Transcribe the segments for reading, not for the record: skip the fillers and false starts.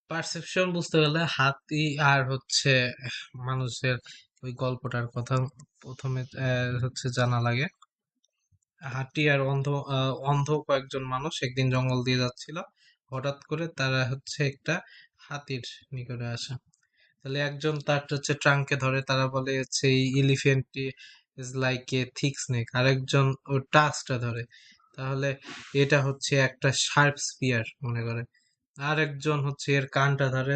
Perception বুঝতে গেলে হাতি আর হচ্ছে মানুষের ওই গল্পটার কথা প্রথমে হচ্ছে জানা লাগে। হাতি আর অন্ধ কয়েকজন মানুষ একদিন জঙ্গল দিয়ে যাচ্ছিল। হঠাৎ করে তারা হচ্ছে একটা হাতির নিকটে আসে। তাহলে একজন তার হচ্ছে ট্রাঙ্কে ধরে, তারা বলে হচ্ছে এই elephant is like a thick snake. আরেকজন ওর টাস্কটা ধরে, তাহলে এটা হচ্ছে একটা শার্প স্পিয়ার মনে করে। আরেকজন হচ্ছে এর কানটা ধরে,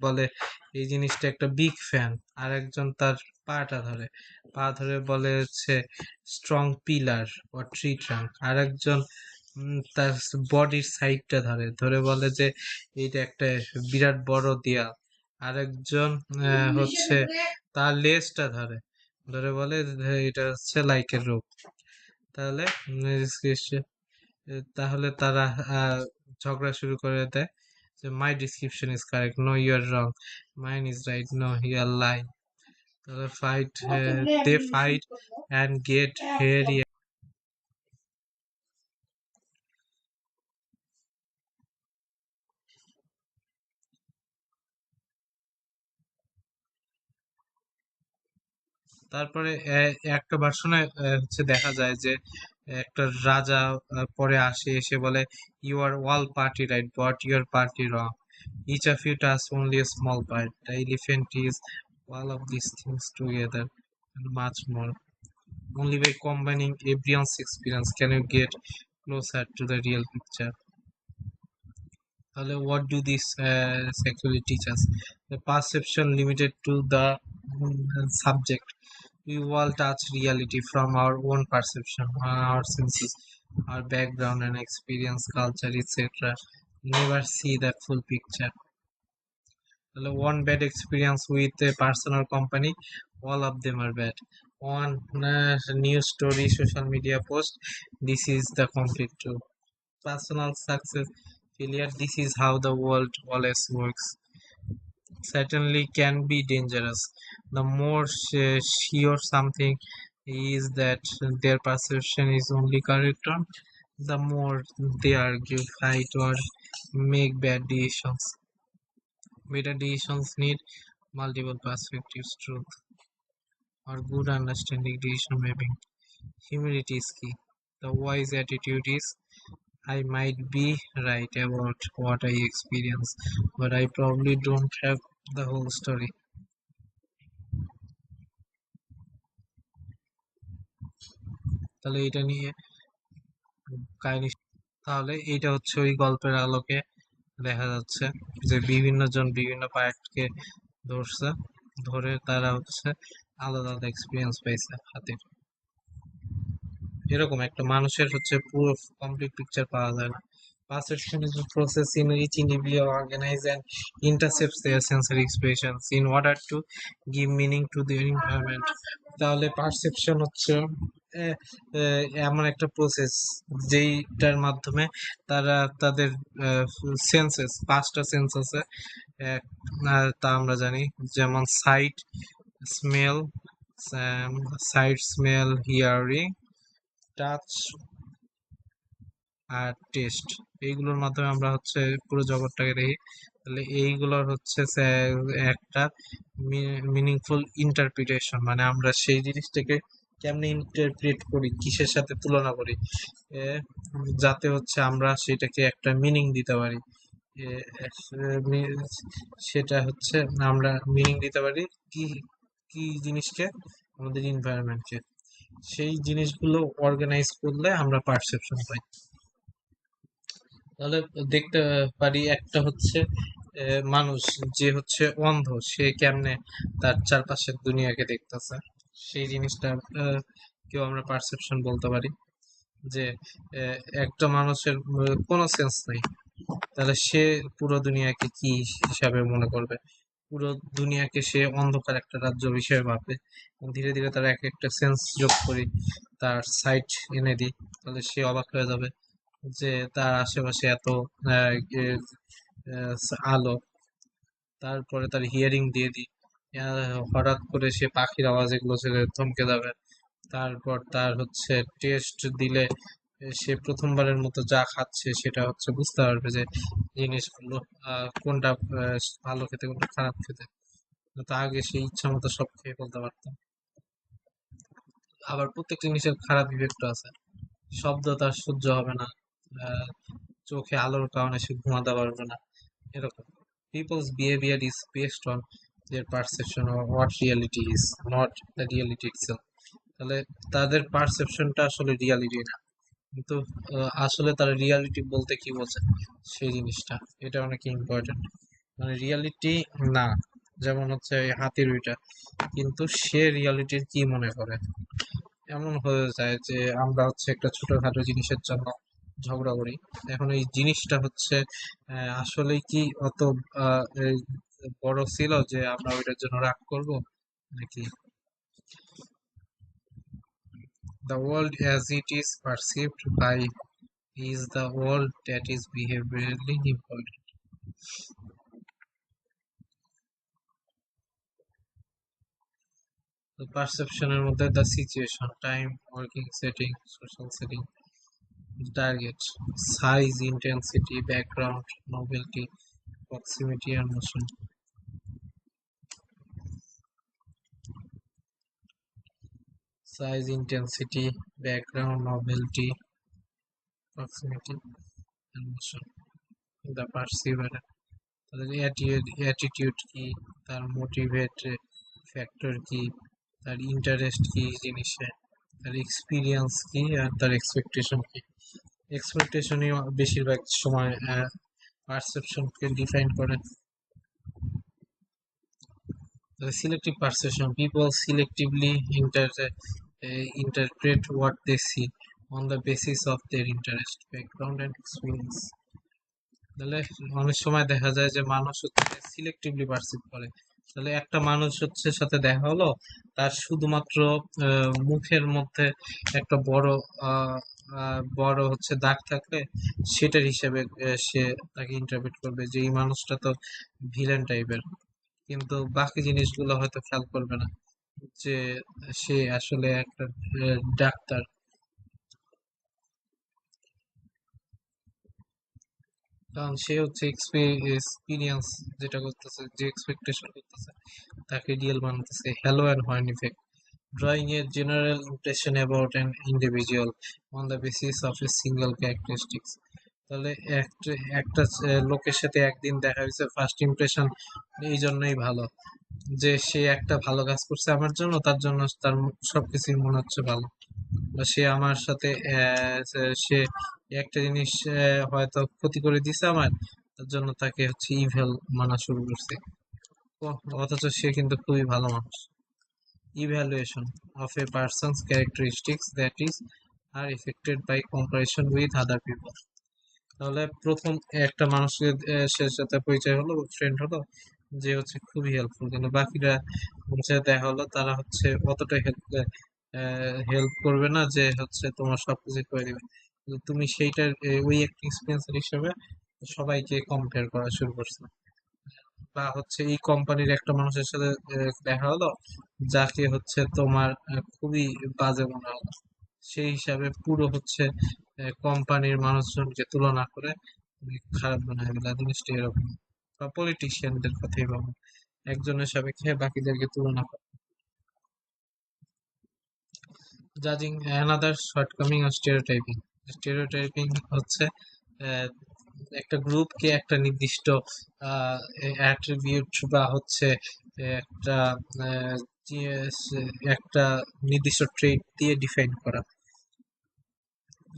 বলে এই জিনিসটা একটা বিগ ফ্যান। আরেকজন তার পাটা ধরে, পা ধরে বলে হচ্ছে স্ট্রং পিলার ও ট্রি ট্রাঙ্ক। আরেকজন তার বডির সাইডটা ধরে ধরে বলে যে এইটা একটা বিরাট বড় দেয়াল। আরেকজন হচ্ছে তার লেজটা ধরে ধরে বলে যে এটা হচ্ছে লাইকের রূপ। তাহলে তাহলে তারা ঝগড়া শুরু করে দেয় যে my description is correct, no you are wrong, mine is right, no you are lie. তাহলে they fight and get hairy. তারপরে একটা ভার্সনে হচ্ছে দেখা যায় যে একটা রাজা পরে আসে, এসে বলে you are all party right but your party wrong, each of you does only a small part, the elephant is all of these things together and much more. Only by combining everyone's experience can you get closer to the real picture. তাহলে what do these actually teach us? The perception limited to the subject. We all touch reality from our own perception, our senses, our background and experience, culture, etc. Never see the full picture. One bad experience with a person or company, all of them are bad. One news story, social media post, this is the complete truth. Personal success, failure, this is how the world always works. Certainly can be dangerous. The more sure something is that their perception is only correct on, the more they argue, fight, or make bad decisions. Better decisions need multiple perspectives, truth, or good understanding decision making. Humility is key. The wise attitude is I might be right about what I experience, but I probably don't have the whole story. তাহলে এটা নিয়ে কাহিনী। তাহলে এইটা হচ্ছে ওই গল্পের আলোকে দেখা যাচ্ছে যে বিভিন্ন জন বিভিন্ন পার্টকে ধরছে, ধরে তারা হচ্ছে আলাদা আলাদা এক্সপিরিয়েন্স পাইছে হাতির। এরকম একটা মানুষের হচ্ছে পুরো কমপ্লিট পিকচার পাওয়া যায় না। Perception is a process in which individual organize and intercepts their sensory expressions in order to give meaning to their environment. তাহলে পারসেপশন হচ্ছে আহ, এমন একটা প্রসেস যেইটার মাধ্যমে তারা তাদের সেন্সেস, পাঁচটা সেন্স আছে, তা আমরা জানি, যেমন স্মেল স্মেল, হিয়ারিং, টাচ আর টেস্ট। এইগুলোর মাধ্যমে আমরা হচ্ছে পুরো জগৎটাকে দেখি। তাহলে এইগুলোর হচ্ছে একটা মিনিংফুল ইন্টারপ্রিটেশন, মানে আমরা সেই জিনিসটাকে কেমনে ইন্টারপ্রিট করি, কিসের সাথে তুলনা করি, এ, যাতে হচ্ছে আমরা সেটাকে একটা মিনিং দিতে পারি। এ, মি- সেটা হচ্ছে আমরা মিনিং দিতে পারি কি কি জিনিসকে, আমাদের এনভায়রনমেন্টকে। সেই জিনিসগুলো অর্গানাইজ করলে আমরা পারসেপশন পাই। তাহলে দেখতে পারি একটা হচ্ছে মানুষ যে হচ্ছে অন্ধ, সে কেমনে তার চারপাশের দুনিয়াকে দেখতেছে, সেই জিনিসটা কেউ আমরা পারসেপশন বলতে পারি। যে একটা মানুষের কোনো সেন্স নেই, তাহলে সে পুরো দুনিয়াকে কি হিসাবে মনে করবে? পুরো দুনিয়াকে সে অন্ধকার একটা রাজ্য হিসেবে ভাববে। ধীরে ধীরে তার এক একটা সেন্স যোগ করি, তার সাইট এনে দিই, তাহলে সে অবাক হয়ে যাবে যে তার আশেপাশে এত আহ, এ, আলো। তারপরে তার হিয়ারিং দিয়ে দিই, হঠাৎ করে সে পাখির আওয়াজ এগুলো সে থমকে যাবে। তারপর তার হচ্ছে টেস্ট দিলে সে প্রথমবারের মতো যা খাচ্ছে সেটা হচ্ছে বুঝতে পারবে যে জিনিসগুলো কোনটা ভালো খেতে কোনটা খারাপ খেতে। তো আগে সে ইচ্ছা মতো সব খেয়ে ফেলতে পারতাম। আবার প্রত্যেকটা জিনিসের খারাপ ইফেক্ট আছে। শব্দ তার সহ্য হবে না, আহ, চোখে আলোর কারণে সে ঘুমাতে পারবে না, এরকম। People's behavior is based on their perception of what reality is, not the reality itself. তাহলে তাদের পারসেপশনটা আসলে রিয়ালিটি না, কিন্তু আসলে তারা রিয়ালিটি বলতে কি বোঝে সেই জিনিসটা, এটা অনেক ইম্পর্টেন্ট। মানে রিয়ালিটি না, যেমন হচ্ছে এই হাতির ওইটা, কিন্তু সে রিয়ালিটির কি মনে করে। এমন হয়ে যায় যে আমরা হচ্ছে একটা ছোটখাটো জিনিসের জন্য ঝগড়া করি। এখন এই জিনিসটা হচ্ছে আসলেই কি অত এই বড় ছিল যে আমরা ওইটার জন্য রাগ করব নাকি। The world as it is perceived by is the world that is behaviorally important. The perception এর মধ্যে the situation, time, working setting, social setting, target, size, intensity, background, novelty, proximity and motion. Size, intensity, background, novelty, proximity and motion. The perceiver, তাদের attitude কি, তার motivate factor কি, তার interest কি জিনিসে, তার এক্সপিরিয়েন্স কি, আর তার এক্সপেকটেশন কি। এক্সপেকটেশনই বেশিরভাগ সময় পারসেপশনকে ডিফাইন করে। Selective perception, people selectively interpret what they see on the basis of their interest, background and experience. তাহলে অনেক সময় দেখা যায় যে মানুষ হচ্ছে সিলেক্টিভলি পারসিভ করে। তাহলে একটা মানুষ হচ্ছে সাথে দেখা হলো, তার শুধুমাত্র মুখের মধ্যে একটা বড় হচ্ছে দাগ থাকলে সেটার হিসেবে সে তাকে ইন্টারপ্রেট করবে যে এই মানুষটা তো ভিলেন টাইপের, কিন্তু বাকি জিনিসগুলো হয়তো খেয়াল করবে না যে সে আসলে একটা ডাক্তার। কারণ সে হচ্ছে এক্সপিরিয়েন্স যেটা করতেছে, যে এক্সপেকটেশন করতেছে তাকে রিয়েল বানাতেছে। Halo and horn effect, drawing a general impression about an individual on the basis of a single characteristics. তাহলে একটা একটা লোকের সাথে একদিন দেখা হয়েছে, ফার্স্ট ইমপ্রেশন এই জন্যই ভালো যে সে একটা ভালো কাজ করছে আমার জন্য, তার জন্য তার সবকিছুই মনে হচ্ছে ভালো। বা সে আমার সাথে সে একটা জিনিস হয়তো ক্ষতি করে দিছে আমার, তার জন্য তাকে হচ্ছে ইভেল মানা শুরু করছে। অথচ সে কিন্তু খুবই ভালো মানুষ। Evaluation of a person's characteristics that is are affected by comparison with other people. তাহলে প্রথম একটা মানুষের সে সাথে পরিচয় হলো, ফ্রেন্ড হলো, যে হচ্ছে খুবই হেল্পফুল, কিন্তু বাকিরা হচ্ছে দেখা হলো তারা হচ্ছে অতটা হেল্প করবে না যে হচ্ছে তোমার সবকিছু করে দিবে। কিন্তু তুমি সেইটার ওই একটা এক্সপিরিয়েন্সের হিসেবে সবাইকে কম্পেয়ার করা শুরু করছো। বা হচ্ছে এই কোম্পানির একটা মানুষের সাথে দেখা হলো, যাকে হচ্ছে তোমার খুবই বাজে মনে হলো, সেই হিসাবে পুরো হচ্ছে কোম্পানির মানুষজনকে তুলনা করে তুমি খারাপ বানায় দিলা, জিনিসটা এরকম। বা পলিটিশিয়ানদের কথাই ভাবো, একজনের সাপেক্ষে বাকিদেরকে তুলনা করে। জাজিং অ্যানাদার শর্টকামিং অফ স্টেরিওটাইপিং, স্টেরিওটাইপিং হচ্ছে আহ, একটা গ্রুপকে একটা নির্দিষ্ট অ্যাট্রিবিউট বা হচ্ছে একটা আহ, একটা নির্দিষ্ট ট্রেট দিয়ে ডিফাইন করা।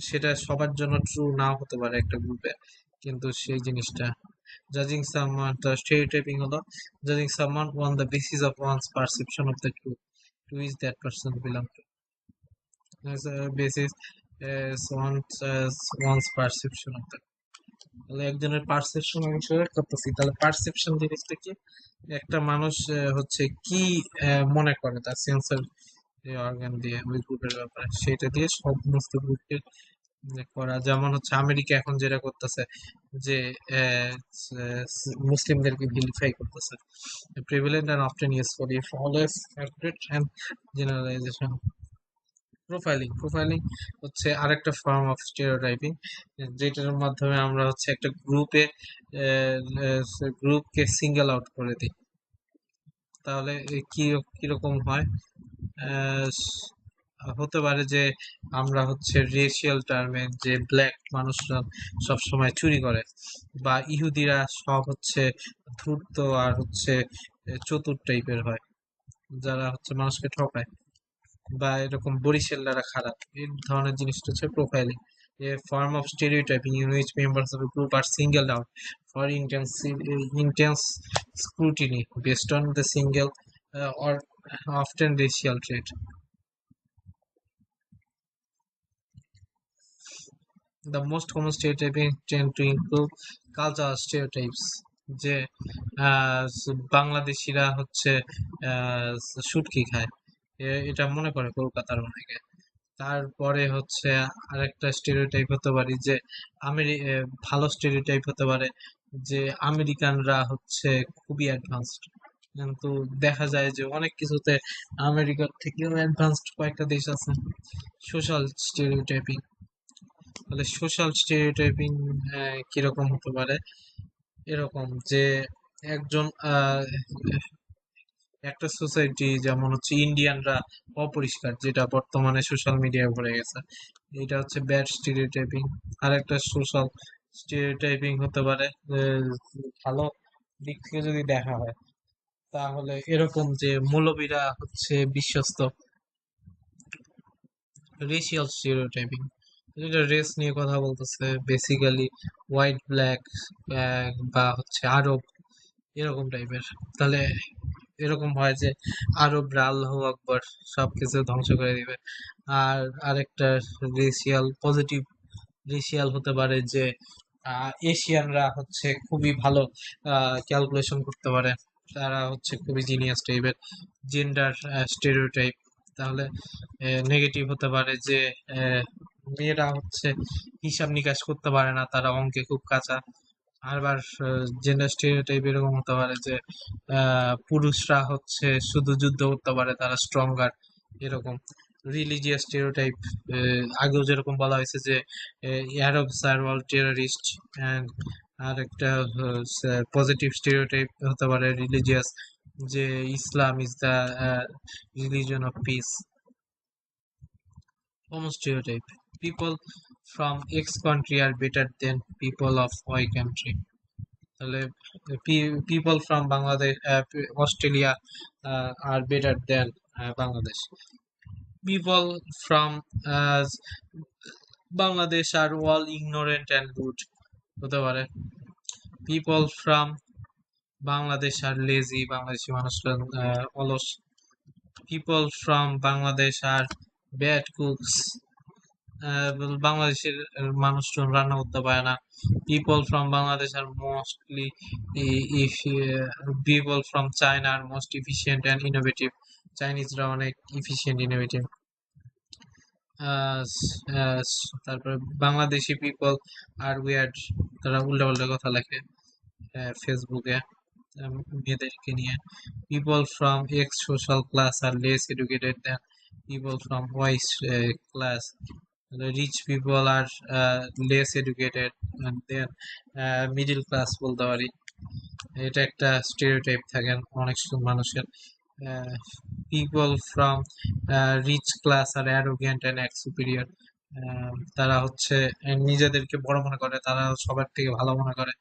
সেটা সবার জন্য ট্রু নাও হতে পারে একটা গ্রুপে, কিন্তু সেই জিনিসটা জাজিং সামওয়ান, স্টেরিওটাইপিং হলো জাজিং someone on the basis of one's perception of the truth, to is that person belong to, basis one's perception of the. তাহলে একজনের পারসেপশন অনুসারে করতেছি। তাহলে পারসেপশন জিনিসটা কি, একটা মানুষ হচ্ছে কি মনে করে তার সেন্সর অর্গান দিয়ে ওই গ্রুপের ব্যাপারে, সেটা দিয়ে সমস্ত গ্রুপকে করা। যেমন হচ্ছে আমেরিকা এখন যেটা করতেছে যে আহ, মুসলিমদেরকে ভিলিফাই করতেছে, prevalent and often useful if always accurate and generalisation. Profiling profiling হচ্ছে আরেকটা ফর্ম অফ স্টেরিওটাইপিং, যেটার মাধ্যমে আমরা হচ্ছে একটা গ্রুপকে সিঙ্গেল আউট করে দিই। তাহলে কি কিরকম হয়? হতে পারে যে আমরা হচ্ছে রেশিয়াল টার্মে যে ব্ল্যাক মানুষরা সব সময় চুরি করে, বা ইহুদিরা সব হচ্ছে ধূর্ত আর হচ্ছে চতুর টাইপের হয়, যারা হচ্ছে মানুষকে ঠকায়, বা এরকম বরিশালরা খারাপ, এই ধরনের জিনিসটা হচ্ছে profiling, a form of stereotyping in which members of a group are singled out for intense scrutiny based on the single or often racial trait. The most common stereotyping tend to include cultural stereotypes, যে বাংলাদেশিরা হচ্ছে শুটকি খায়, এটা মনে করে কলকাতার অনেকে। তারপরে হচ্ছে আরেকটা স্টেরিওটাইপ হতে পারে যে ভালো স্টেরিওটাইপ হতে পারে যে আমেরিকানরা হচ্ছে খুবই অ্যাডভান্সড, কিন্তু দেখা যায় যে অনেক কিছুতে আমেরিকার থেকেও অ্যাডভান্সড কয়েকটা দেশ আছে। সোশ্যাল স্টেরিওটাইপিং, তাহলে সোশ্যাল স্টেরিওটাইপিং কিরকম হতে পারে? এরকম যে একজন একটা সোসাইটি, যেমন হচ্ছে ইন্ডিয়ানরা অপরিষ্কার, যেটা বর্তমানে সোশ্যাল মিডিয়ায় ভরে গেছে, এটা হচ্ছে ব্যাড স্টিরিওটাইপিং। আর একটা সোশ্যাল স্টিরিওটাইপিং হতে পারে ভালো দিক থেকে যদি দেখা হয়, তাহলে এরকম যে মৌলবীরা হচ্ছে বিশ্বস্ত। রেশিয়াল স্টিরিওটাইপিং, যেটা রেস নিয়ে কথা বলতেছে, বেসিক্যালি হোয়াইট ব্ল্যাক বা হচ্ছে আরব, এরকম টাইপের। তাহলে এরকম হয় যে আরবরা আল্লাহ আকবর সবকিছু ধ্বংস করে দিবে। আর আরেকটা পজিটিভ রেশিয়াল হতে পারে যে এশিয়ানরা হচ্ছে খুবই ভালো ক্যালকুলেশন করতে পারে, তারা হচ্ছে খুবই জিনিয়াস টাইপের। জেন্ডার স্টেরিওটাইপ, তাহলে নেগেটিভ হতে পারে যে আহ, মেয়েরা হচ্ছে হিসাব নিকাশ করতে পারে না, তারা অঙ্কে খুব কাঁচা। আবার জেন্ডার স্টেরিওটাইপ এরকম হতে পারে যে পুরুষরা হচ্ছে শুধু যুদ্ধ করতে পারে, তারা স্ট্রঙ্গার, এরকম। রিলিজিয়াস স্টেরিওটাইপ, আগেও যেরকম বলা হয়েছে যে Arabs are all terrorist, and আর একটা পজিটিভ স্টেরিওটাইপ হতে পারে রিলিজিয়াস, যে Islam is the religion of peace. Common stereotype: people from X country are better than people of Y country. তাহলে people from Bangladesh, Australia are better than Bangladesh. People from Bangladesh are all ignorant and rude হতে পারে। People from Bangladesh are lazy, Bangladeshi মানুষরা অলস। People from Bangladesh are bad cooks, বাংলাদেশের মানুষজন রান্না করতে পারে না। People from Bangladesh are mostly if people from China are most efficient and innovative, চাইনিজরা অনেক ইফিশিয়েন্ট ইনোভেটিভ। তারপরে বাংলাদেশি পিপল আর উইয়ার্ড, তারা উল্টাপাল্টা কথা লেখে ফেসবুকে মেয়েদেরকে নিয়ে। People from X social class are less educated than people from Y class, rich people are less educated than middle class বলতে পারি। এটা একটা স্টেরিওটাইপ থাকে অনেক মানুষের। People from rich class are arrogant and act superior, তারা হচ্ছে নিজেদেরকে বড় মনে করে, তারা সবার থেকে ভালো মনে করে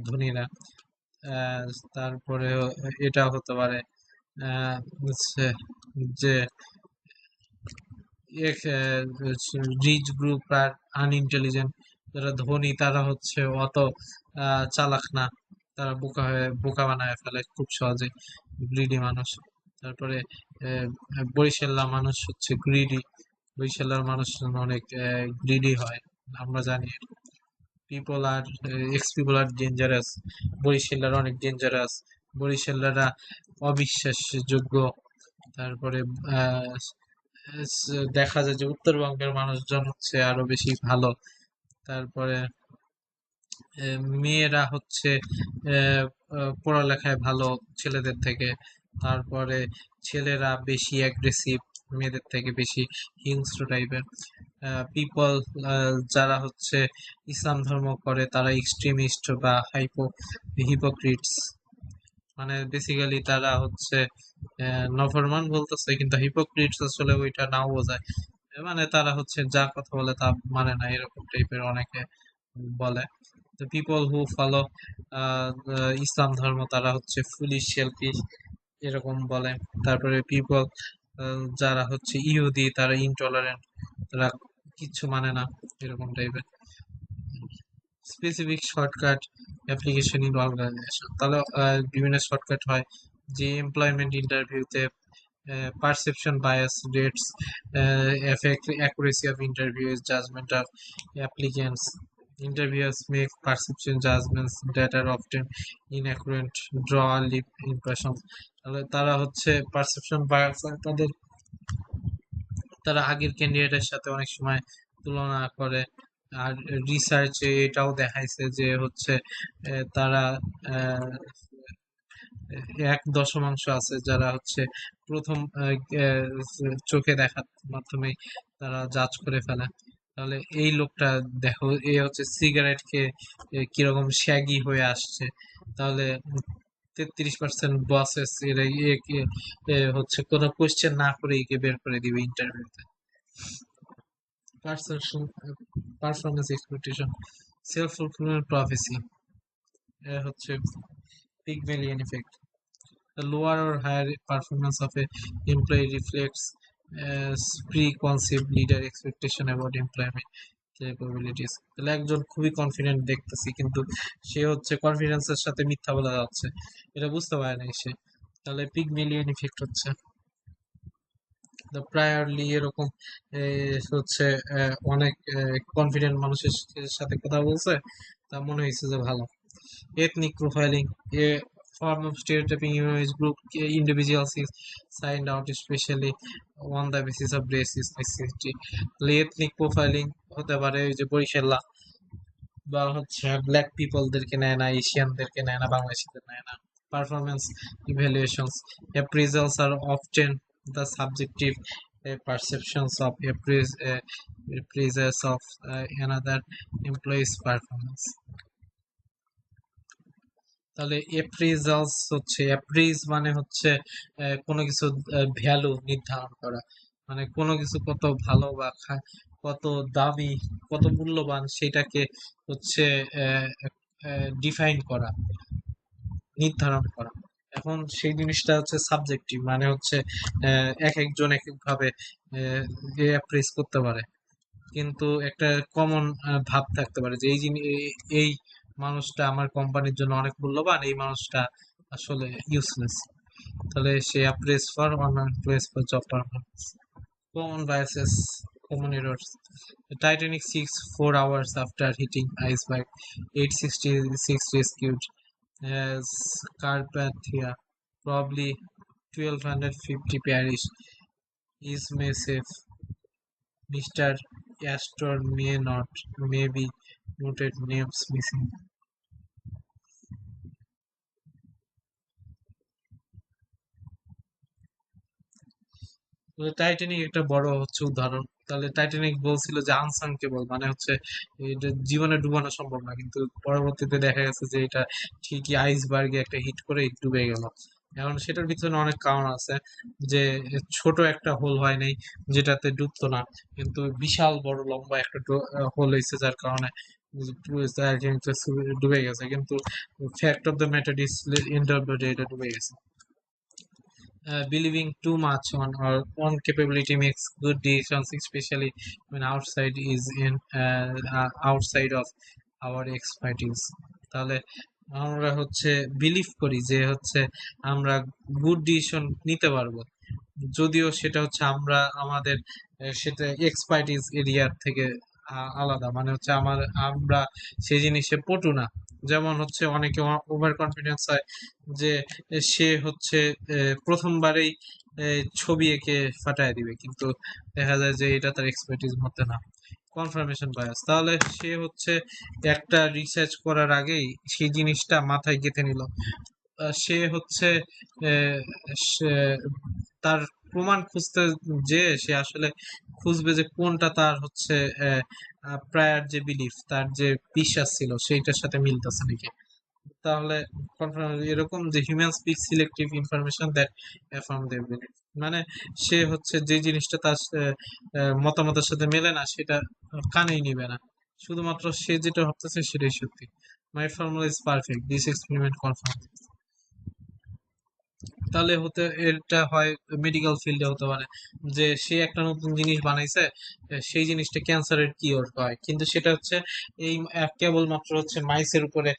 ধনীরা। আহ, তারপরে এটা হতে পারে হচ্ছে যে রিচ গ্রুপ আর আনইন্টেলিজেন্ট, যারা ধনী তারা হচ্ছে অত চালাক না, তারা বোকা বানায় ফেলে খুব সহজে, গ্রিডি মানুষ। তারপরে বরিশাল্লা মানুষ হচ্ছে গ্রিডি, বরিশাল্লার মানুষ অনেক গ্রিডি হয়, আমরা জানি। পিপল আর এক্স পিপল আর ডেঞ্জারাস, বরিশাল্লার অনেক ডেঞ্জারাস, বরিশাল্লারা অবিশ্বাসযোগ্য। তারপরে আহ দেখা যায় যে উত্তরবঙ্গের মানুষজন হচ্ছে আরো বেশি ভালো। তারপরে মেয়েরা হচ্ছে পড়ালেখায় ভালো ছেলেদের থেকে। তারপরে ছেলেরা বেশি অ্যাগ্রেসিভ, মেয়েদের থেকে বেশি হিংস্র টাইপের পিপল, যারা হচ্ছে ইসলাম ধর্ম করে তারা এক্সট্রিমিস্ট বা হিপোক্রিটস, মানে বেসিক্যালি তারা হচ্ছে নফরমান বলতেছে, কিন্তু হিপোক্রিটস আসলে ওইটা নাও বোঝায়, মানে তারা হচ্ছে যা কথা বলে তা মানে না, এরকম টাইপের অনেকে বলে। তো পিপল হু ফলো ইসলাম ধর্ম তারা হচ্ছে ফুলিশ সেলফিশ, এরকম বলে। তারপরে পিপল যারা হচ্ছে ইহুদি তারা ইনটলারেন্ট, তারা কিচ্ছু মানে না, এরকম টাইপের। Specific shortcut application in organization, তাহলে বিভিন্ন শর্টকাট হয় যে এমপ্লয়মেন্ট ইন্টারভিউতে perception bias rates affect accuracy of interviews, judgment of applicants. Interviewers make perception judgments that are often inaccurate, draw leap impressions. তাহলে তারা হচ্ছে পারসেপশন বায়াস, তারা আগের ক্যান্ডিডেটের সাথে অনেক সময় তুলনা করে। আর রিসার্চে এটাও দেখাইছে যে হচ্ছে তারা আহ, 1 দশমাংশ আছে যারা হচ্ছে প্রথম চোখে দেখার মাধ্যমে তারা জাজ করে ফেলে। তাহলে এই লোকটা দেখো, এ হচ্ছে সিগারেট খেয়ে কিরকম শ্যাগি হয়ে আসছে, তাহলে 33% বসেস এরা হচ্ছে কোনো কোশ্চেন না করে একে বের করে দিবে ইন্টারভিউতে। Perception, performance expectation, self fulfilment প্রফেসি, হচ্ছে পিগমেলিয়ান effect. The lower or higher performance of a employee reflects preconceived leader expectation about employment capabilities. তাহলে একজন খুবই কনফিডেন্ট দেখতেছি, কিন্তু সে হচ্ছে কনফিডেন্সের সাথে মিথ্যা বলা যাচ্ছে, এটা বুঝতে পারে নাই সে, তাহলে পিগমেলিয়ান ইফেক্ট হচ্ছে। দ্য প্রায়রলি এরকম হচ্ছে অনেক কনফিডেন্ট মানুষের সাথে কথা বলছে, তা মনে হয়েছে যে ভালো। Ethnic profiling, a form of stereotyping image group individuals is signed out especially on the basis of race, ethnicity. Ethnic profiling হতে পারে ওই যে বরিশাল্লা বা হচ্ছে ব্ল্যাক পিপলদেরকে নেয় না, এশিয়ানদেরকে নেয় না, বাংলাদেশিদের নেয় না। Performance evaluations, appraisals are often the subjective perceptions of appraisers of another employee's performance. তাহলে এপ্রিজালস হচ্ছে, অ্যাপ্রিজ মানে হচ্ছে কোনো কিছু ভ্যালু নির্ধারণ করা, মানে কোনো কিছু কত ভালো বা কত দামি, কত মূল্যবান সেটাকে হচ্ছে ডিফাইন করা, নির্ধারণ করা। এখন সেই জিনিসটা হচ্ছে সাবজেক্টিভ, মানে হচ্ছে এক একজন এক একভাবে অ্যাপ্রিজ করতে পারে, কিন্তু একটা কমন ভাব থাকতে পারে যে এই জিনিস, এই মানুষটা আমার কোম্পানির জন্য অনেক মূল্যবান, এই মানুষটা আসলে ইউজলেস, তাহলে সে appraise for on place for job performance. Common biases, common errors, Titanic sinks 4 hours after hitting iceberg, 866 rescued, as Carpathia, probably 1250 parish, is may safe, Mr. Astor may not, may be noted names missing. Titanic একটা বড় হচ্ছে উদাহরণ। তাহলে Titanic বলছিল যে আনসাঙ্কেবল, মানে হচ্ছে এটা জীবনে ডুবানো সম্ভব না, কিন্তু পরবর্তীতে দেখা গেছে যে এটা ঠিকই আইসবার্গে একটা হিট করে ডুবে গেল। এখন সেটার পিছনে অনেক কারণ আছে, যে ছোট একটা হোল হয় নাই যেটাতে ডুবতো না, কিন্তু বিশাল বড় লম্বা একটা হোল হয়েছে যার কারণে টাইটানিকটা ডুবে গেছে, কিন্তু fact of the matter is end of the day এটা ডুবে গেছে। Believing too much on our own capability makes good decisions, especially when outside of our expertise. তাহলে আমরা হচ্ছে বিলিভ করি যে হচ্ছে আমরা গুড ডিসিশন নিতে পারবো, যদিও সেটা হচ্ছে আমরা আমাদের সেটা এক্সপার্টিস এরিয়ার থেকে আলাদা, মানে হচ্ছে আমরা সেই জিনিসে পটু না। যেমন হচ্ছে অনেকে ওভার কনফিডেন্স হয় যে সে হচ্ছে প্রথমবারেই ছবি এঁকে ফাটায় দিবে, কিন্তু দেখা যায় যে এটা তার এক্সপার্টিস মধ্যে না। কনফার্মেশন বায়াস, তাহলে সে হচ্ছে একটা রিসার্চ করার আগেই সেই জিনিসটা মাথায় গেঁথে নিল, সে হচ্ছে আহ, সে- তার প্রমাণ খুঁজতে যে সে আসলে খুঁজবে যে কোনটা তার হচ্ছে প্রায়ার যে বিলিফ, তার যে বিশ্বাস ছিল সেইটার সাথে মিলতেছে নাকি। তাহলে এরকম যে human speak selective information that from their belief, মানে সে হচ্ছে যে জিনিসটা তার মতামতের সাথে মেলে না সেটা কানেই নিবে না, শুধুমাত্র সে যেটা ভাবতেছে সেটাই সত্যি। My formula is perfect, this experiment confirm. তাহলে হতে এটা হয় মেডিকেল ফিল্ডে হতে পারে যে সে একটা নতুন জিনিস বানাইছে, সেই জিনিসটা ক্যান্সারের কিওর হয়, কিন্তু সেটা হচ্ছে এই কেবলমাত্র হচ্ছে মাইসের উপরে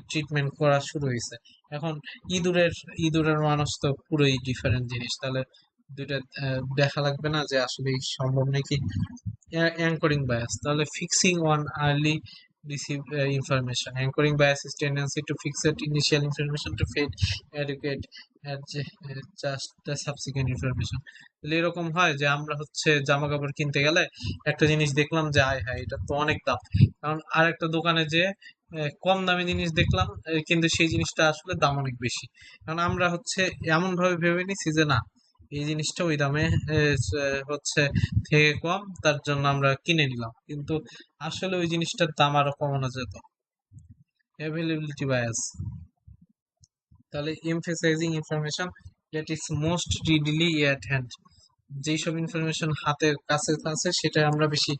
ট্রিটমেন্ট করা শুরু হয়েছে। এখন ইঁদুরের ইঁদুরের মানুষ তো পুরোই ডিফারেন্ট জিনিস। তাহলে দুইটা দেখা লাগবে না যে আসলে সম্ভব নাকি। Anchoring bias, তাহলে fixing on early receive information. Anchoring bias is tendency to fix that initial information to fade adequate at just the subsequent information. তাহলে এরকম হয় যে আমরা হচ্ছে জামা কাপড় কিনতে গেলে একটা জিনিস দেখলাম যে আয় হায় এটা তো অনেক দাম, কারণ আর একটা দোকানে যে কম দামি জিনিস দেখলাম, কিন্তু সেই জিনিসটা আসলে দাম অনেক বেশি, কারণ আমরা হচ্ছে এমন ভাবে ভেবে নিছি যে না, এই জিনিসটা ওই দামে হচ্ছে থেকে কম, তার জন্য আমরা কিনে নিলাম, কিন্তু আসলে ওই জিনিসটার দাম আরো কমানো যেত। অ্যাভেলেবিলিটি বায়াস, তাহলে emphasising information that is most readily at hand, যেই সব ইনফরমেশন হাতের কাছে আছে সেটা আমরা বেশি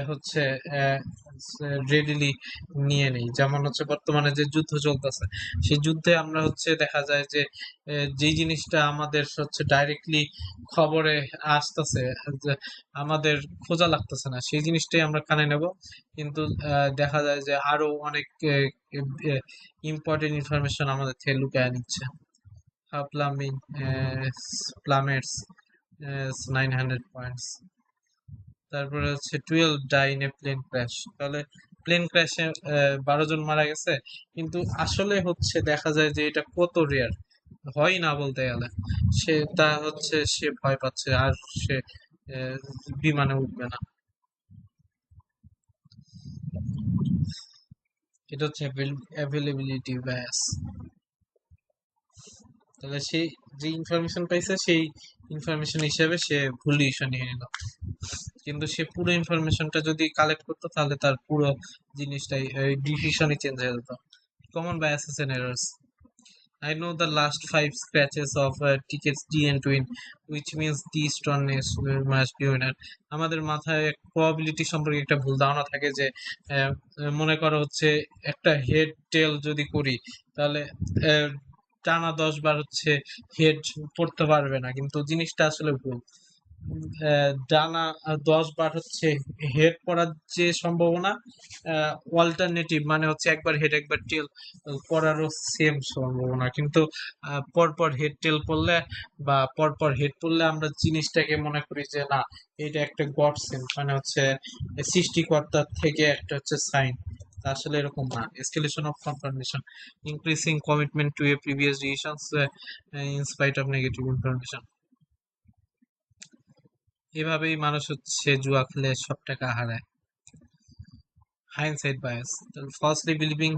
হচ্ছে রেডিলি নিয়ে নেই। যেমন হচ্ছে বর্তমানে যে যুদ্ধ চলতেছে, সেই যুদ্ধে আমরা হচ্ছে দেখা যায় যে যেই জিনিসটা আমাদের হচ্ছে ডাইরেক্টলি খবরে আসতেছে, যে আমাদের খোঁজা লাগতেছে না, সেই জিনিসটাই আমরা কানে নেব, কিন্তু দেখা যায় যে আরো অনেক ইম্পর্টেন্ট ইনফরমেশন আমাদের থেকে লুকায় নিচ্ছে। How plumbing plummets 900 points। তারপরে হচ্ছে 12 die in a plane crash, তাহলে প্লেন ক্র্যাশে 12 জন মারা গেছে, কিন্তু আসলে হচ্ছে দেখা যায় যে এটা কত রেয়ার, হয় না বলতে গেলে। সেটা হচ্ছে সে ভয় পাচ্ছে আর সে আহ, বিমানে উঠবে না। এটা হচ্ছে অ্যাভেলেবিলিটি বায়াস, তাহলে সে যে ইনফরমেশন পাইছে সেই ইনফরমেশন হিসেবে সে ভুল ডিসিশন নিয়ে নিল, কিন্তু সে পুরো ইনফরমেশনটা যদি কালেক্ট করতো তাহলে তার পুরো জিনিসটাই ডিসিশনই চেঞ্জ হয়ে যেত। Common biases and errors. I know the last 5 scratches of tickets D and twin, which means D strongness must be winner. আমাদের মাথায় প্রবাবিলিটি সম্পর্কে একটা ভুল ধারণা থাকে যে মনে করো হচ্ছে একটা হেড টেল যদি করি, তাহলে আহ, টানা 10 বার হচ্ছে হেড পড়তে পারবে না, কিন্তু জিনিসটা আসলে ভুল। ডানা 10 বার হচ্ছে হেড পড়ার যে সম্ভাবনা, অল্টারনেটিভ মানে হচ্ছে একবার হেড একবার টেল পড়ারও সেম সম্ভাবনা, কিন্তু পরপর হেড টেল পড়লে বা পরপর হেড পড়লে আমরা জিনিসটাকে মনে করি যে না, এটা একটা গড সেন্ট, মানে হচ্ছে সৃষ্টিকর্তার থেকে একটা হচ্ছে সাইন। আসলে এরকম না। Escalation of confirmation, increasing commitment to A previous decisions in spite of negative information. এভাবেই মানুষ হচ্ছে জুয়া খেলে সব টাকা হারায়। Hindsight bias, falsely believing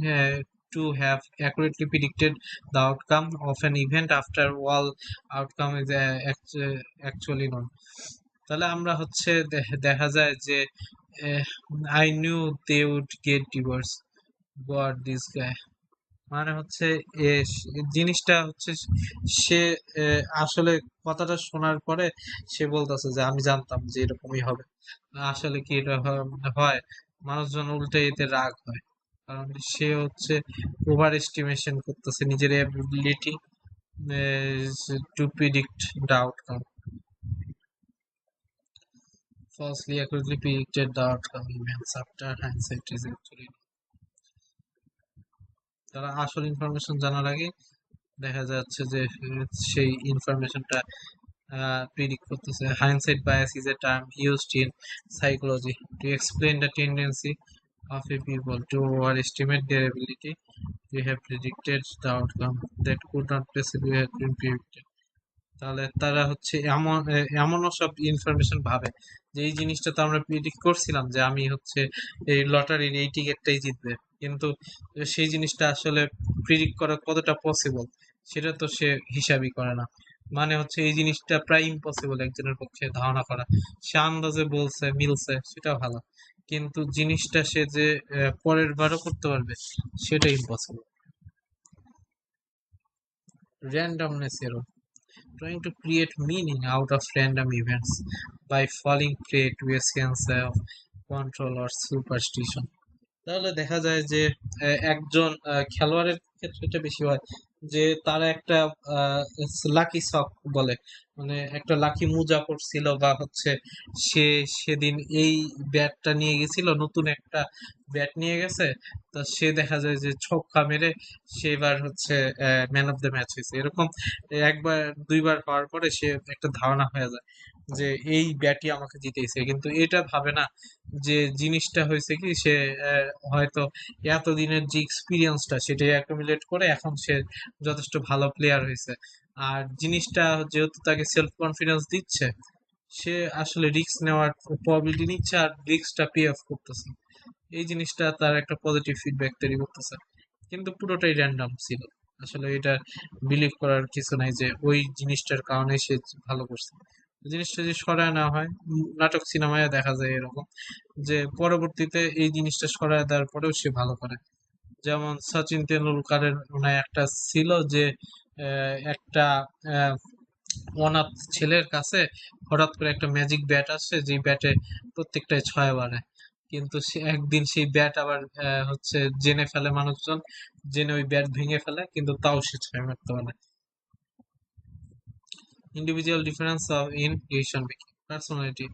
to have accurately predicted the outcome of an event after all outcome is actually known. তাহলে আমরা হচ্ছে দেখা যায় যে I knew they would get divorced, God this guy, মানে হচ্ছে জিনিসটা হচ্ছে সে আসলে কথাটা শোনার পরে সে বলতেছে যে আমি জানতাম যে এরকমই হবে। আসলে কি এটা হয়, মানুষজন উল্টে এতে রাগ হয়, কারণ সে হচ্ছে ওভার এস্টিমেশন করতেছে নিজের ability to predict the outcome. Falsely accurately predicted the outcome events after hindsight is actually, তারা আসল ইনফরমেশন জানার আগে দেখা যাচ্ছে যে সেই ইনফরমেশনটা predict করতেছে। Hindsight bias is a term used in psychology to explain the tendency of a people to overestimate their ability to have predicted the outcome that could not possibly have been predicted. তাহলে তারা হচ্ছে এমনও সব information ভাবে যে এই জিনিসটা তো আমরা প্রিডিক্ট করছিলাম যে আমি হচ্ছে এই লটারির এই টিকিটটাই জিতবে, কিন্তু সেই জিনিসটা আসলে প্রিডিক্ট করা কতটা পসিবল সেটা তো সে হিসাবই করে না। মানে হচ্ছে এই জিনিসটা প্রায় ইম্পসিবল একজনের পক্ষে ধারণা করা। সে আন্দাজে বলছে, মিলছে, সেটা ভালো, কিন্তু জিনিসটা সে যে পরের বারও করতে পারবে সেটা impossible. Randomness error, trying to create meaning out of random events by falling prey to a sense of control or superstition. তাহলে দেখা যায় যে একজন খেলোয়াড়ের ক্ষেত্রে এটা বেশি হয় যে তারা একটা লাকি সক বলে, মানে একটা লাকি মোজা পড়ছিল, বা হচ্ছে সে সেদিন এই ব্যাটটা নিয়ে গেছিল, নতুন একটা ব্যাট নিয়ে গেছে, তা সে দেখা যায় যে ছক্কা মেরে সে এবার হচ্ছে ম্যান অফ দ্য ম্যাচ হয়েছে। এরকম একবার দুইবার হওয়ার পরে সে একটা ধারণা হয়ে যায় যে এই ব্যাটই আমাকে জিতেছে, কিন্তু এটা ভাবে না যে জিনিসটা হয়েছে কি, সে হয়তো এতদিনের যে এক্সপিরিয়েন্সটা সেটাই অ্যাকুমুলেট করে এখন সে যথেষ্ট ভালো প্লেয়ার হয়েছে। আর জিনিসটা যেহেতু তাকে সেলফ কনফিডেন্স দিচ্ছে, সে আসলে রিস্ক নেওয়ার প্রবাবিলিটি নিচ্ছে আর রিস্কটা পে অফ করতেছে। এই জিনিসটা তার একটা পজিটিভ ফিডব্যাক তৈরি করতেছে, কিন্তু পুরোটাই র্যান্ডম ছিল। আসলে এটা বিলিভ করার কিছু নাই যে ওই জিনিসটার কারণে সে ভালো করছে। জিনিসটা যদি সরায় না হয়, নাটক সিনেমায় দেখা যায় এরকম যে পরবর্তীতে এই জিনিসটা সরায় দেওয়ার পরেও সে ভালো করে। যেমন সচিন তেন্ডুলকারের মনে হয় একটা ছিল যে একটা আহ, অনাথ ছেলের কাছে হঠাৎ করে একটা ম্যাজিক ব্যাট আসছে, যে ব্যাটে প্রত্যেকটাই ছয় মারে, কিন্তু সে একদিন সেই ব্যাট আবার হচ্ছে জেনে ফেলে মানুষজন, জেনে ওই ব্যাট ভেঙে ফেলে, কিন্তু তাও সে ছয় মারতে পারে। Individual difference of intuition, personality,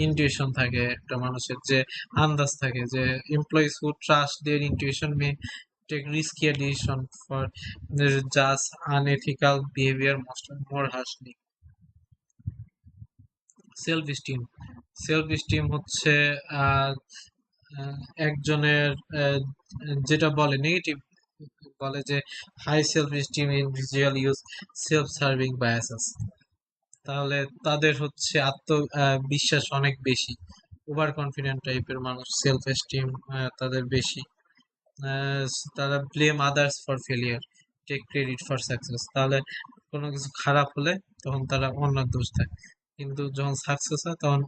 intuition থাকে একটা মানুষের, যে আন্দাজ থাকে, যে employees who trust their intuition may take riskier decision for just unethical behaviour most more harshly. Self esteem, self esteem হচ্ছে আহ, একজনের যেটা বলে নেগেটিভ, বলে যে high self esteem individual use self serving biases. তাহলে তাদের হচ্ছে বিশ্বাস অনেক বেশি, ওভার কনফিডেন্ট টাইপের মানুষ, সেলফ এস্টিম তাদের বেশি। আহ, তারা blame others for failure, take credit for success. তাহলে কোনো কিছু খারাপ হলে তখন তারা অন্যের দোষ দেয়, কিন্তু যখন সাকসেস হয় তখন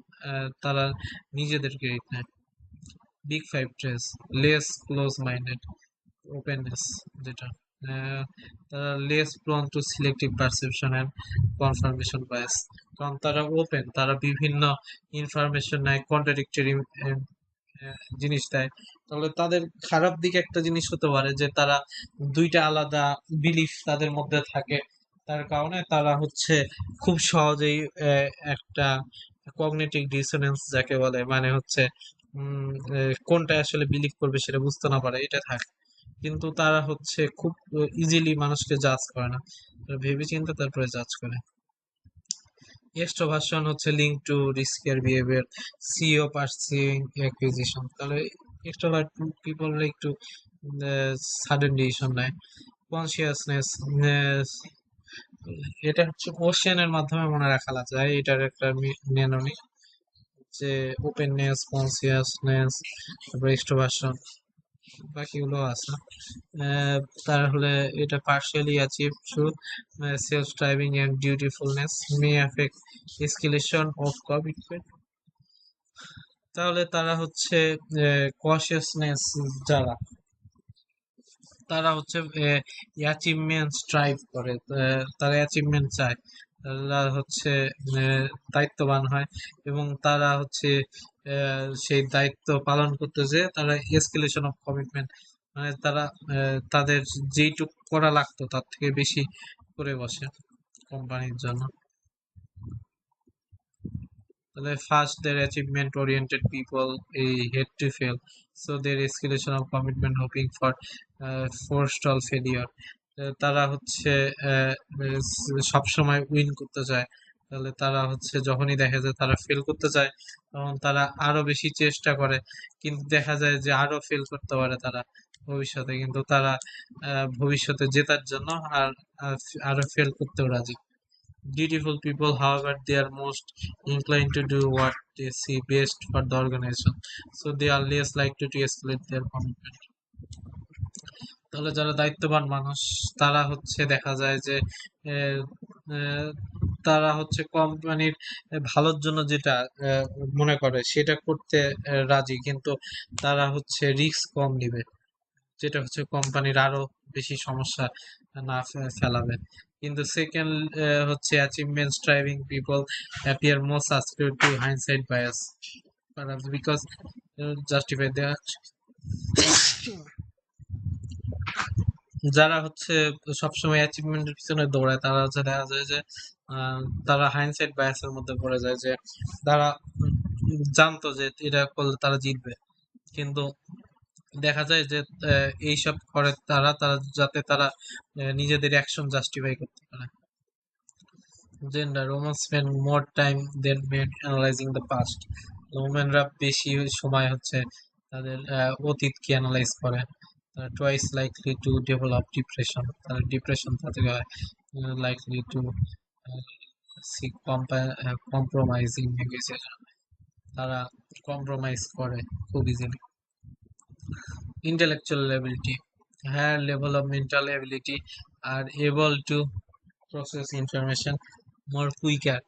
তারা নিজেদের ক্রেডিট নেয়। Big five traits, less close minded, openness, যেটা আহ, তারা less prone to selective perception and confirmation bias, কারণ তারা ওপেন, তারা বিভিন্ন ইনফরমেশন নেয়, কন্ট্রাডিক্টরি জিনিস দেয়। তাহলে তাদের খারাপ দিক একটা জিনিস হতে পারে যে তারা দুইটা আলাদা বিলিফ তাদের মধ্যে থাকে, তার কারণে তারা হচ্ছে খুব সহজেই একটা কগনিটিভ ডিসোনেন্স যাকে বলে, মানে হচ্ছে কোনটা আসলে বিলিভ করবে সেটা বুঝতে না পারে, এটা থাকে। কিন্তু তারা হচ্ছে খুব ইজিলি মানুষকে জাজ করে না, তারা ভেবেচিন্তে তারপরে জাজ করে। এক্সট্রোভার্সন হচ্ছে link to riskier behaviour, CEO pursuing acquisition. তাহলে এক্সট্রোভার্ট পিপলরা একটু সাডেন ডিসিশন নেয়। কনসিয়াসনেস, এটা হচ্ছে কোশ্চেনের মাধ্যমে মনে রাখা যায়, এটার একটা মেননি যে ওপেননেস, কনসিয়াসনেস, তারপর এক্সট্রোভার্সন, বাকিগুলো আছে। আহ, তাহলে এটা partially achieved through self-striving and dutifulness may affect escalation of commitment। তাহলে তারা হচ্ছে cautiousness, যারা তারা হচ্ছে অ্যাচিভমেন্ট স্ট্রাইভ করে, তারা অ্যাচিভমেন্ট চায়, তারা হচ্ছে দায়িত্ববান হয়, এবং তারা হচ্ছে সেই দায়িত্ব পালন করতে যে তারা এসকেলেশন অফ কমিটমেন্ট, মানে তারা তাদের যেইটুক করা লাগতো তার থেকে বেশি করে বসে কোম্পানির জন্য। তাহলে first their achievement oriented people এই head to fail, so their escalation of commitment hoping for forestall failure. তারা হচ্ছে সব সময় উইন করতে চায়, তাহলে তারা হচ্ছে যখনই দেখা যায় তারা ফেল করতে চায়, তখন তারা আরো বেশি চেষ্টা করে, কিন্তু দেখা যায় যে আরো ফেল করতে পারে তারা ভবিষ্যতে, কিন্তু তারা ভবিষ্যতে জেতার জন্য আর আরো ফেল করতেও রাজি। Dutiful people, however, they are most inclined to do what they see best for the organization, so they are less likely to escalate their commitment. তাহলে যারা দায়িত্ববান মানুষ, তারা হচ্ছে দেখা যায় যে আহ, তারা হচ্ছে কোম্পানির ভালোর জন্য যেটা আহ, মনে করে সেটা করতে রাজি, কিন্তু তারা হচ্ছে রিস্ক কম নিবে, যেটা হচ্ছে কোম্পানির আরো বেশি সমস্যা না ফেলাবে। কিন্তু সেকেন্ড হচ্ছে achievements driving people appear more suspect to hindsight bias because justify দেয়া। যারা হচ্ছে সবসময় অ্যাচিভমেন্টের পিছনে দৌড়ায় তারা হচ্ছে দেখা যায় যে আহ, তারা হাইন্ডসাইট বায়াসের মধ্যে পড়ে যায়, যে তারা জানতো যে এটা করলে তারা জিতবে, কিন্তু দেখা যায় যে এইসব করে তারা তারা যাতে তারা নিজেদের অ্যাকশন জাস্টিফাই করতে পারে। Gender women spend more time than men analysing the past. রোমানরা বেশি সময় হচ্ছে তাদের অতীতকে অ্যানালাইজ করে। তারা twice likely to develop depression, তারা ডিপ্রেশন তাদের হয়, likely to seek compromising negotiation, তারা কম্প্রোমাইজ করে খুব easily. Intellectual ability, higher level of mental ability, are able to process information more quicker,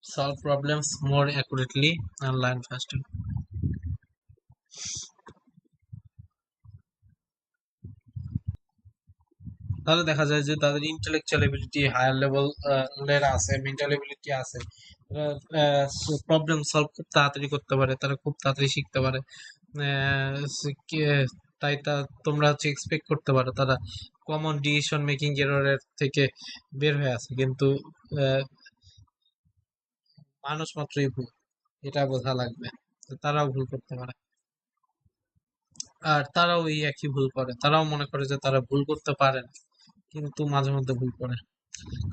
solve problems more accurately, and learn faster. তাহলে দেখা যায় যে তাদের ইন্টেলেকচুয়াল এবিলিটি হায়ার লেভেল এর আছে, মেন্টাল এবিলিটি আছে, প্রবলেম সলভ খুব তাড়াতাড়ি করতে পারে, তারা খুব তাড়াতাড়ি শিখতে পারে। তাই তোমরা হচ্ছে এক্সপেক্ট করতে পারো তারা কমন ডিসিশন মেকিং এররের থেকে বের হয়ে আছে, কিন্তু আহ, মানুষ মাত্রই ভুল, এটা বোঝা লাগবে। তো তারাও ভুল করতে পারে, আর তারাও এই একই ভুল করে, তারাও মনে করে যে তারা ভুল করতে পারে না, কিন্তু মাঝে মধ্যে ভুল করে।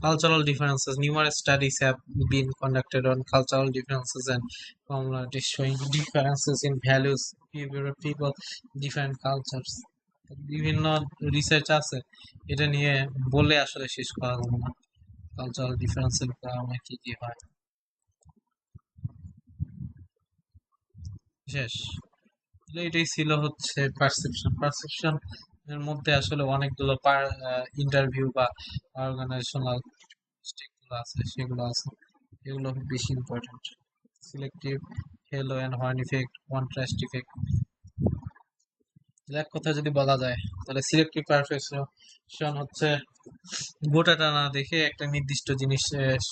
Cultural differences. Numerous studies have been conducted on cultural differences and commonalities showing differences in values, behavior of people, different cultures. বিভিন্ন রিসার্চ আছে, এটা নিয়ে বলে আসলে শেষ করা যাবে না কালচারাল ডিফারেন্সের কারণে কি কি হয়। শেষ। তাহলে এটাই ছিল হচ্ছে পারসেপশন। পারসেপশন এর মধ্যে আসলে অনেকগুলো ইন্টারভিউ বা অর্গানাইজেশনাল যেগুলো আছে সেগুলো আছে, এগুলো খুব বেশি important. Selective, hello and horn effect, contrast effect. এক কথা যদি বলা যায় তাহলে সিলেক্টিভ পারফেকশন হচ্ছে গোটাটা না দেখে একটা নির্দিষ্ট জিনিস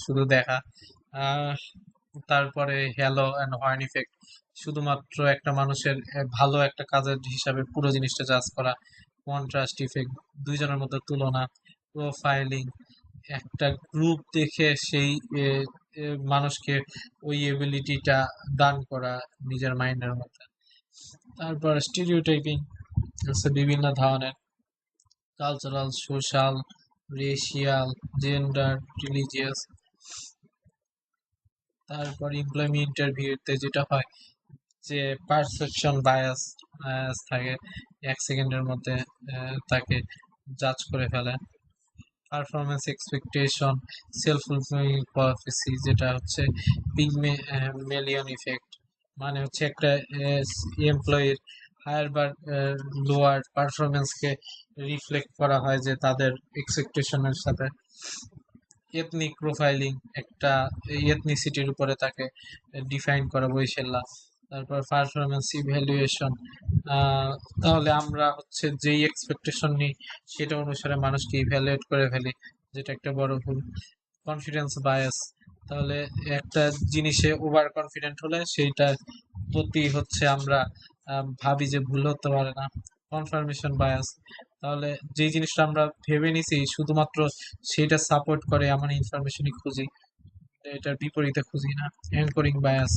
শুধু দেখা। আহ, তারপরে হ্যালো অ্যান্ড হর্ন ইফেক্ট, শুধুমাত্র একটা মানুষের ভালো একটা কাজের হিসাবে পুরো জিনিসটা জাজ করা। কন্ট্রাস্ট ইফেক্ট, দুইজনের মধ্যে তুলনা। প্রোফাইলিং, একটা গ্রুপ দেখে সেই এ, এ, মানুষকে ওই এবিলিটিটা দান করা নিজের মাইন্ডের মধ্যে। তারপর স্টিরিওটাইপিং আছে বিভিন্ন ধরনের, cultural, social, racial, gender, religious. তারপর এমপ্লয়মেন্ট ইন্টারভিউতে যেটা হয় যে পারসেপশন বায়াস থাকে, এক সেকেন্ডের মধ্যে তাকে জাজ করে ফেলে। পারফরমেন্স এক্সপেকটেশন, সেলফ ফুলফিলিং প্রফেসি, যেটা হচ্ছে পিগমেলিয়ন ইফেক্ট, মানে হচ্ছে একটা এমপ্লয়ির হায়ার বা লোয়ার পারফরমেন্সকে রিফ্লেক্ট করা হয় যে তাদের এক্সপেকটেশনের সাথে। এথনিক প্রোফাইলিং, একটা এথনিসিটির উপরে তাকে ডিফাইন করা বৈশাল্য। তারপর পারফরমেন্স ইভ্যালুয়েশন, তাহলে আমরা হচ্ছে যেই এক্সপেকটেশন নিই সেটা অনুসারে মানুষকে ইভ্যালুয়েট করে ফেলি, যেটা একটা বড় ভুল। কনফিডেন্স বায়াস, তাহলে একটা জিনিসে ওভার কনফিডেন্ট হলে সেইটার প্রতি হচ্ছে আমরা ভাবি যে ভুল হতে পারে না। কনফার্মেশন বায়াস, তাহলে যে জিনিসটা আমরা ভেবে নিছি শুধুমাত্র সেটা সাপোর্ট করে এমন ইনফরমেশনই খুঁজি, এটার বিপরীতে খুঁজি না। অ্যাঙ্করিং বায়াস,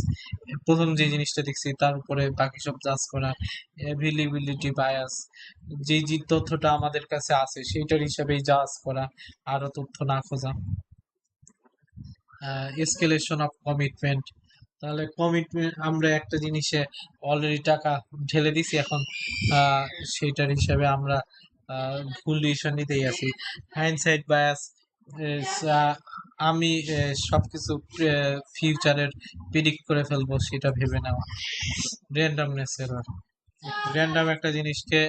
প্রথম যে জিনিসটা দেখছি তার উপরে বাকি সব জাজ করা। অ্যাভেইলেবিলিটি বায়াস, যে যে তথ্যটা আমাদের কাছে আছে সেইটার হিসাবেই জাজ করা, আরো তথ্য না খোঁজা। এসকেলেশন অফ কমিটমেন্ট, তাহলে কমিটমেন্ট আমরা একটা জিনিসে অলরেডি টাকা ঢেলে দিছি, এখন আহ, সেইটার হিসাবে আমরা ভুল ডিসিশন নিতেই আছি। হাইন্ডসাইট বায়াস, আমি সবকিছু ফিউচারের প্রিডিক্ট করে ফেলবো সেটা ভেবে নেওয়া। র্যান্ডমনেস এরর, র্যান্ডম একটা জিনিসকে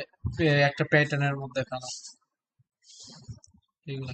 একটা প্যাটার্নের মধ্যে ফেলা, এগুলো।